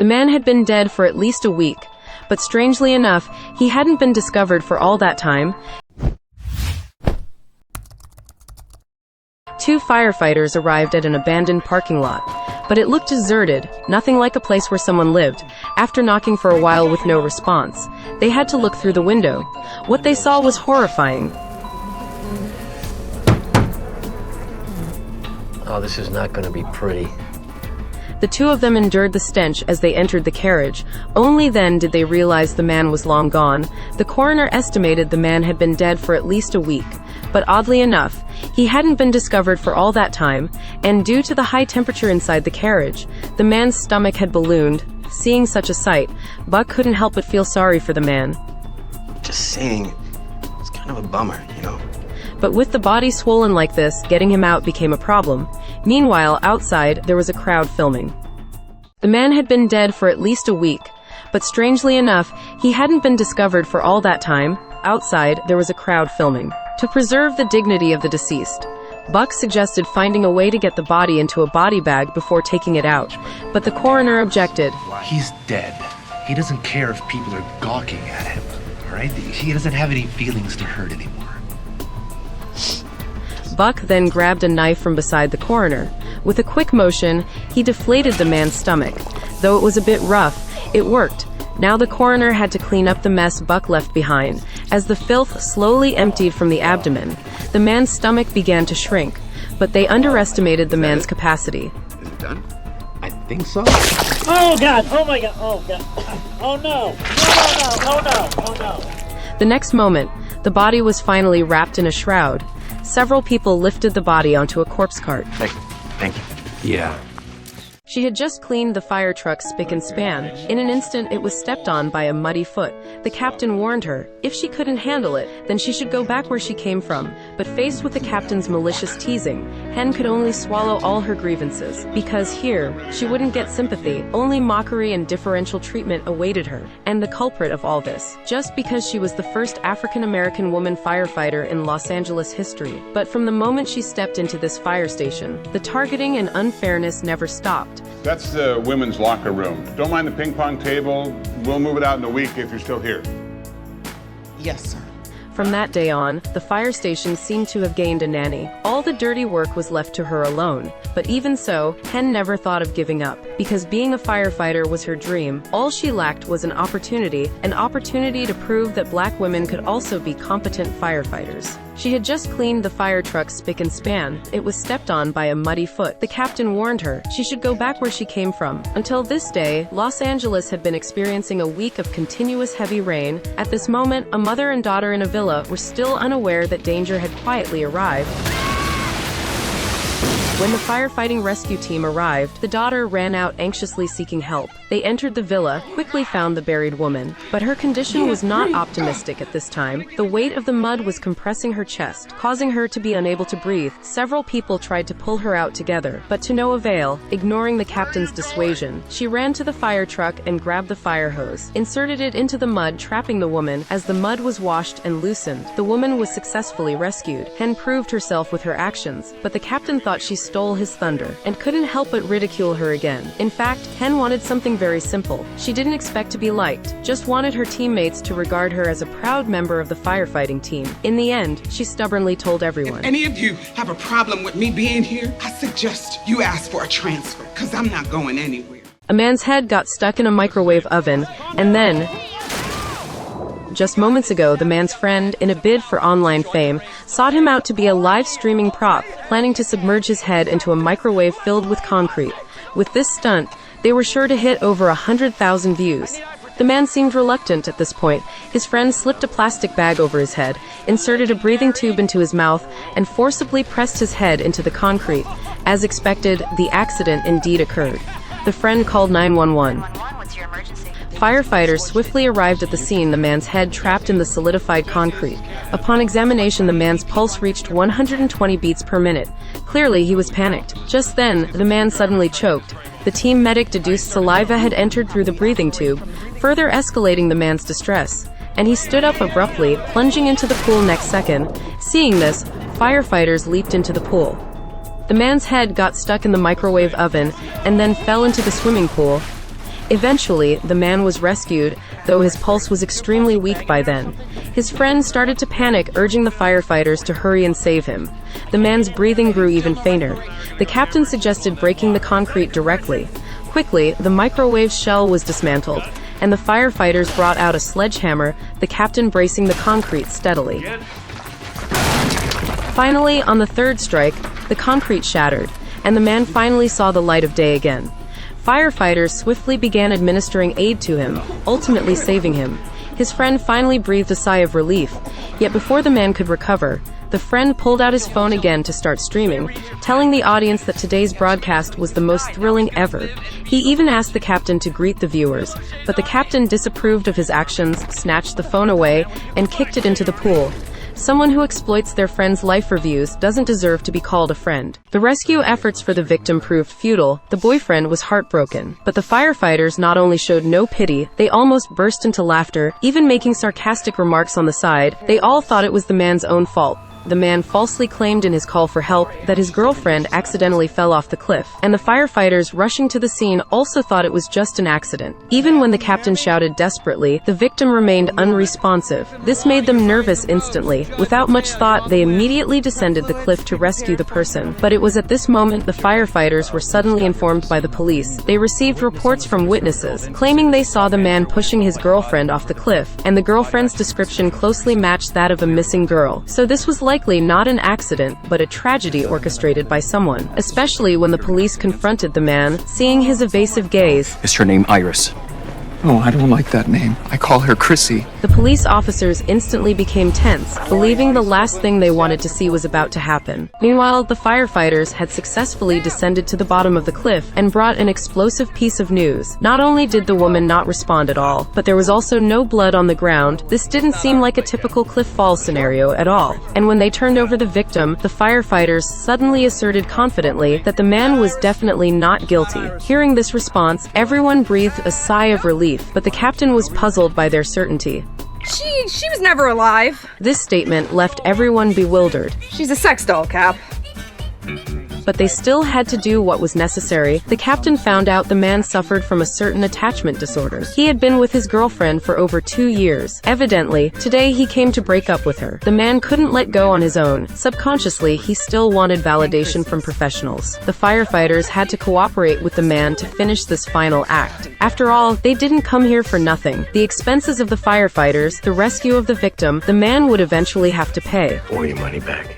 The man had been dead for at least a week, but strangely enough, he hadn't been discovered for all that time. Two firefighters arrived at an abandoned parking lot, but it looked deserted, nothing like a place where someone lived. After knocking for a while with no response, they had to look through the window. What they saw was horrifying. Oh, this is not going to be pretty. The two of them endured the stench as they entered the carriage. Only then did they realize the man was long gone. The coroner estimated the man had been dead for at least a week, but oddly enough, he hadn't been discovered for all that time, and due to the high temperature inside the carriage, the man's stomach had ballooned. Seeing such a sight, Buck couldn't help but feel sorry for the man. Just saying, it's kind of a bummer, you know? But with the body swollen like this, getting him out became a problem. Meanwhile, outside, there was a crowd filming. The man had been dead for at least a week, but strangely enough, he hadn't been discovered for all that time. Outside, there was a crowd filming. To preserve the dignity of the deceased, Buck suggested finding a way to get the body into a body bag before taking it out, but the coroner objected. He's dead. He doesn't care if people are gawking at him, all right? He doesn't have any feelings to hurt anymore. Buck then grabbed a knife from beside the coroner. With a quick motion, he deflated the man's stomach. Though it was a bit rough, it worked. Now the coroner had to clean up the mess Buck left behind. As the filth slowly emptied from the abdomen, the man's stomach began to shrink, but they underestimated the man's capacity. Is it done? I think so. Oh God! Oh my God! Oh God! Oh no! No! No! No! Oh no! Oh no! The next moment, the body was finally wrapped in a shroud. Several people lifted the body onto a corpse cart. Thank you. Yeah. She had just cleaned the fire truck spick and span. In an instant, it was stepped on by a muddy foot. The captain warned her, if she couldn't handle it, then she should go back where she came from. But faced with the captain's malicious teasing, Hen could only swallow all her grievances. Because here, she wouldn't get sympathy, only mockery and differential treatment awaited her. And the culprit of all this, just because she was the first African-American woman firefighter in Los Angeles history. But from the moment she stepped into this fire station, the targeting and unfairness never stopped. That's the women's locker room. Don't mind the ping pong table. We'll move it out in a week if you're still here. Yes, sir. From that day on, the fire station seemed to have gained a nanny. All the dirty work was left to her alone. But even so, Hen never thought of giving up. Because being a firefighter was her dream, all she lacked was an opportunity to prove that black women could also be competent firefighters. She had just cleaned the fire truck spick and span. It was stepped on by a muddy foot. The captain warned her she should go back where she came from. Until this day, Los Angeles had been experiencing a week of continuous heavy rain. At this moment, a mother and daughter in a villa were still unaware that danger had quietly arrived. When the firefighting rescue team arrived, the daughter ran out anxiously seeking help. They entered the villa, quickly found the buried woman. But her condition was not optimistic at this time. The weight of the mud was compressing her chest, causing her to be unable to breathe. Several people tried to pull her out together, but to no avail. Ignoring the captain's dissuasion, she ran to the fire truck and grabbed the fire hose, inserted it into the mud, trapping the woman. As the mud was washed and loosened, the woman was successfully rescued. Hen proved herself with her actions, but the captain thought she stole his thunder, and couldn't help but ridicule her again. In fact, Hen wanted something very simple. She didn't expect to be liked, just wanted her teammates to regard her as a proud member of the firefighting team. In the end, she stubbornly told everyone, If any of you have a problem with me being here, I suggest you ask for a transfer, because I'm not going anywhere. A man's head got stuck in a microwave oven, and then, just moments ago, the man's friend, in a bid for online fame, sought him out to be a live streaming prop, planning to submerge his head into a microwave filled with concrete. With this stunt, they were sure to hit over 100,000 views. The man seemed reluctant at this point. His friend slipped a plastic bag over his head, inserted a breathing tube into his mouth, and forcibly pressed his head into the concrete. As expected, the accident indeed occurred. The friend called 911. Firefighters swiftly arrived at the scene, the man's head trapped in the solidified concrete. Upon examination, the man's pulse reached 120 beats per minute. Clearly, he was panicked. Just then, the man suddenly choked. The team medic deduced saliva had entered through the breathing tube, further escalating the man's distress. And he stood up abruptly, plunging into the pool next second. Seeing this, firefighters leaped into the pool. The man's head got stuck in the microwave oven and then fell into the swimming pool. Eventually, the man was rescued, though his pulse was extremely weak by then. His friend started to panic, urging the firefighters to hurry and save him. The man's breathing grew even fainter. The captain suggested breaking the concrete directly. Quickly, the microwave shell was dismantled, and the firefighters brought out a sledgehammer, the captain bracing the concrete steadily. Finally, on the third strike, the concrete shattered, and the man finally saw the light of day again. Firefighters swiftly began administering aid to him, ultimately saving him. His friend finally breathed a sigh of relief, yet before the man could recover, the friend pulled out his phone again to start streaming, telling the audience that today's broadcast was the most thrilling ever. He even asked the captain to greet the viewers, but the captain disapproved of his actions, snatched the phone away, and kicked it into the pool. Someone who exploits their friend's life reviews doesn't deserve to be called a friend. The rescue efforts for the victim proved futile. The boyfriend was heartbroken, but the firefighters not only showed no pity, they almost burst into laughter, even making sarcastic remarks on the side. They all thought it was the man's own fault. The man falsely claimed in his call for help that his girlfriend accidentally fell off the cliff, and the firefighters rushing to the scene also thought it was just an accident. Even when the captain shouted desperately, the victim remained unresponsive. This made them nervous instantly. Without much thought, they immediately descended the cliff to rescue the person. But it was at this moment the firefighters were suddenly informed by the police. They received reports from witnesses, claiming they saw the man pushing his girlfriend off the cliff, and the girlfriend's description closely matched that of a missing girl. So this was likely not an accident, but a tragedy orchestrated by someone, especially when the police confronted the man, seeing his evasive gaze. Is her name Iris? Oh, I don't like that name. I call her Chrissy. The police officers instantly became tense, believing the last thing they wanted to see was about to happen. Meanwhile, the firefighters had successfully descended to the bottom of the cliff and brought an explosive piece of news. Not only did the woman not respond at all, but there was also no blood on the ground. This didn't seem like a typical cliff fall scenario at all. And when they turned over the victim, the firefighters suddenly asserted confidently that the man was definitely not guilty. Hearing this response, everyone breathed a sigh of relief, but the captain was puzzled by their certainty. She was never alive. This statement left everyone bewildered. She's a sex doll, Cap. But they still had to do what was necessary. The captain found out the man suffered from a certain attachment disorder. He had been with his girlfriend for over 2 years. Evidently, today he came to break up with her. The man couldn't let go on his own. Subconsciously, he still wanted validation from professionals. The firefighters had to cooperate with the man to finish this final act. After all, they didn't come here for nothing. The expenses of the firefighters, the rescue of the victim, the man would eventually have to pay. Or your money back.